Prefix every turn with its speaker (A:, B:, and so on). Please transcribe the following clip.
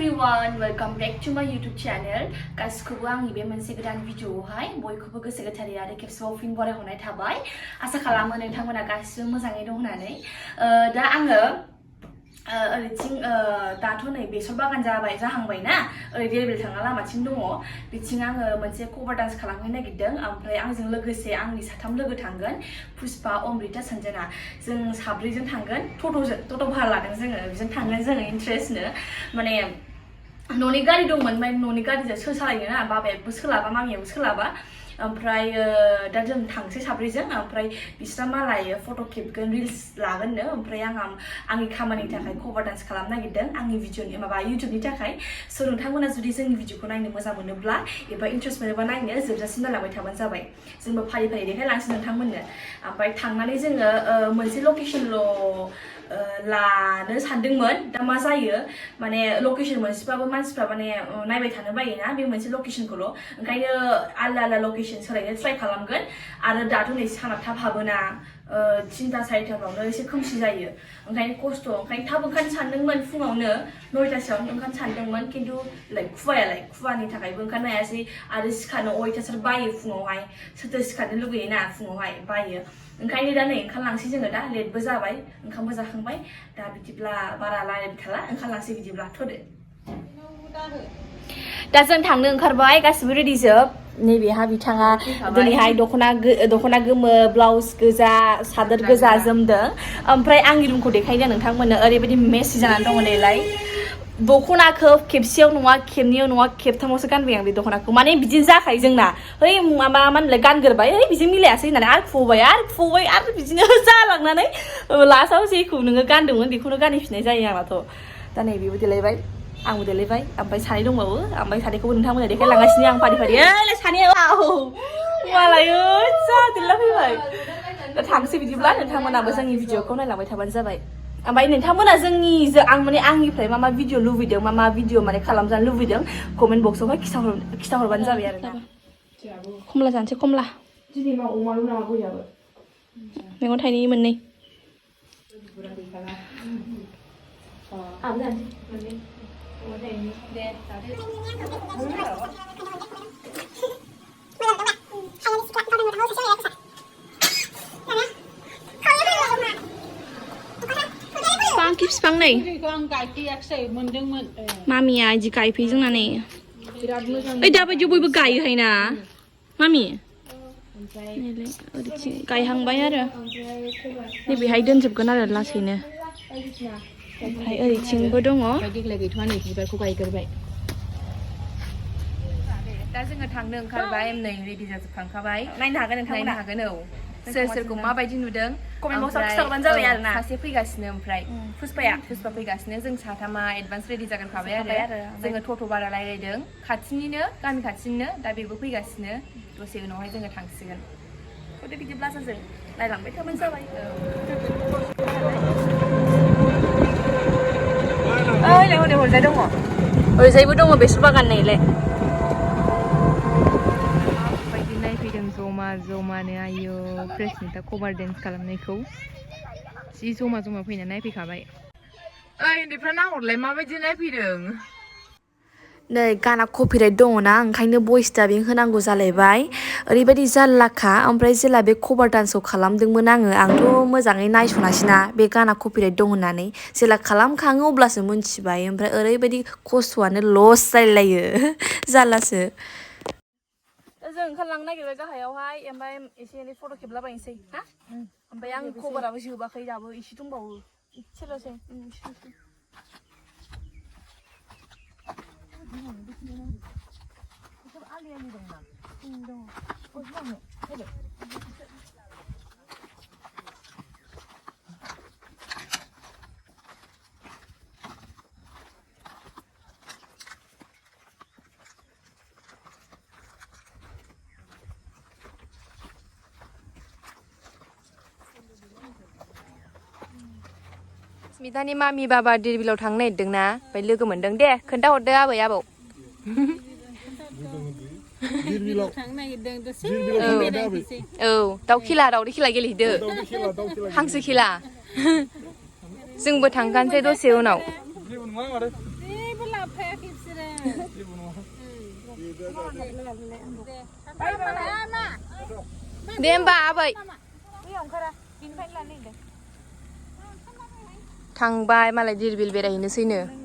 A: everyone, welcome back to my YouTube channel. गासिखौबो आंनि बे मोनसे गोदान भिडिअआवहाय बयखौबो गोसो गोथारै आरो खेबसेबाव फिन बरायहरनाय थाबाय। आसा खालामो नोंथांमोना गासिबो मोजाङै दं होननानै। दा आङो ओरैथिं दाथ' नै बेसर बागान जाहांबाय ना ओरै देरबिल थांना लामाथिं दङ बिथिं आङो मोनसे कभार डान्स खालामहैनो नागिरदों ओमफ्राय आंजों लोगोसे आंनि साथाम लोगो थांगोन पुष्पा अमृता सन्जना जों साब्रैजों थांगोन टट' भारा लादों जोङो बेजों थांगोन जोङो इन्ट्रेस्टनो माने न'नि गारि दंमोन ओमफ्राय न'नि गारिजों सोर सालायनो ना बाबायाबो सोलाबा मामियाबो सोलाबा ओमफ्राय दा जों थांसै साब्रैजों ओमफ्राय बिस्रा मालाय फट' खेबगोन रिल्स लागोननो ओमफ्राय आंनि खामानिनि थाखाय कभार डान्स खालामनो नागिरदों आंनि भिडिअनि माबा इउटुबनि थाखाय स' नोंथांमोना जुदि जोंनि भिडिअखौ नायनो मोजां मोनोब्ला एबा इन्ट्रेस्ट मोनोबा नायनो जोबजासिम नायलांबाय थाबानो जाबाय जोंबो फारि फारि देखायलांसै नोंथांमोननो ओमफ्राय थांनानै जोङो मोनसे लकेसनल' लानो सानदोंमोन दा मा जायो माने लकेसन मोनसेबाबो मानसिफ्रा माने नायबाय थानो बायोना बे मोनसे लकेसनखौल' ओंखायनो आलदा लकेसन सोलायनो ट्राइ खालामगोन आरो दाथ' नै साना थाब हाबोना 3टा 4टाफ्रावनो एसे खोमसि जायो ओंखायनो खस्थ' ओंखायनो थाब ओंखारनो सानदोंमोन फुङावनो 9टासोआवनो ओंखारनो सानदोंमोन खिन्थु खुवानि थाखायबो ओंखारनो हायासै आरो सिखारनो अयथासार बायो फुङावहाय सोरथो सिखारनो लुगैयोना फुङावहाय बायो ओंखायनो दा नै ओंखारलांसै जोङो दा लेटबो जाबाय ओंखामबो जाखांबाय दा बिदिब्ला बारा रायलायबाय थाला ओंखारलांसै बिदिब्ला थ'दो दा जों थांनो ओंखारबाय गासिबो रेडि जोब नैबेहा बिथाङा दिनैहाय दख'ना गोमो ब्लाउस गोजा सादोर गोजा जोमदों ओमफ्राय आंनि रुमखौ देखायदों नोंथांमोननो ओरैबायदि मेसि जानानै दङ नैलाय दख'नाखौ खेबसेयाव नङा खेबनैयाव नङा खेबथामावसो गानबाय आं बे दख'नाखौ माने बिदिनो जाखायो जोंना बै मा होनलाय गानगोरबाय बिजों मिलायासै होननानै आरो फुबाय आरो बिदिनो जालांनानै लास्टआव जेखौ नोङो गानदोंमोन बेखौनो गानहैफिननाय जायो आंनाथ' दा नै बेबो देलायबाय आंबो देलायबाय ओमफ्राय सानै दंबावो ओमफ्राय सानैखौबो नोंथांमोना देखायलांगासिनो आं फारि सानैया मालाय जा देरला फैबाय दा थांसै बिदिब्ला नोंथांमोनाबो जोंनि भिडिअखौ नायलांबाय थाबानो जाबाय ओमफ्राय नोंथांमोना आंनिफ्राय मा भिडिअ लुबैदों मा भिडिअ माने खालामजानो लुबैदों कमेन्ट बक्सआवहाय खिथाहरबानो जाबाय आरो ना खमला जानोसै खमला दिनै मा अमाल' नामा बयहाबो मैगं थाइनै मोननै बिफां नै मामिया इदि गायफैयो जोंना नै ओइ दाबायदियाव बयबो गायोहाय ना मामि ओरैथिं गायहांबाय आरो नैबेहाय दोनजोबगोन आरो लासैनो ओमफ्राय ओरैथिंबो दङ देग्लाय गैथ'आ नै बिबारखौ गायग्रोबाय दा जोङो थांनो ओंखारबाय नै रेडि जाजोबखांखाबाय नायनो हागोन नोंथांमोना हागोन औ सोरखौ माबायदि नुदों कमेन्ट बक्सआव खिथाहरबानो जाबाय आरो ना सासे फैगासिनो ओमफ्राय पुष्पा फैगासिनो जों साथामा एडभान्स रेडि जागोनखाबाय आरो जोङो टट' भारा रायलायदों खाथिनिनो गामि खाथिनिनो दा बेबो फैगासिनो दसे उनावहाय जोङो थांसिगोन थ'दो बिदिब्ला जों नायलांबाय थाबानो जाबाय ओइ हनै हरजाय दङ ओरैजायबो दङ बेसर बागान नैलाय जमानो आयौ प्रेसनिटा कभार डेन्स खालामनायखौ जि जमा फैना नायफैखाबाय ओइ उन्दैफ्रा नाहरलाय माबायदि नायफैदों नै गाना कपिराइट दङना ओंखायनो भइस डाबिं होनांगौ जालायबाय ओरैबायदि जारलाखा ओमफ्राय जेला बे कभार डान्सखौ खालामदोंमोन आंथ' मोजाङै नायस'नासैना बे गाना कपिराइट दं होननानै जेला खालामखाङो अब्लासो मोनथिबाय ओमफ्राय ओरैबायदि खस्थ'आनो लस जालायलायो जारलासो जों ओंखारलांनो नागिरबाय गाहायावहाय ओमफ्राय एसे एनै फट' खेबलाबायनोसै हा ओमफ्राय आं खबराबो जोबाखै दाबो एसे दंबावो इसेल'सै आलि दंना दङ स्मितानि मामि बाबा दिरबिलाव थांनो नागिरदोंना ओमफ्राय लोगो मोनदों दे खोन्थाहरदो आबै आबौ औ दावदै खेला गेलेहैदो हांसो खेला जोंबो थांखानोसै दसे उनाव
B: Apa kimsire?
C: Dem ba vậy Thằng bai mà lại đi bil beda ini sini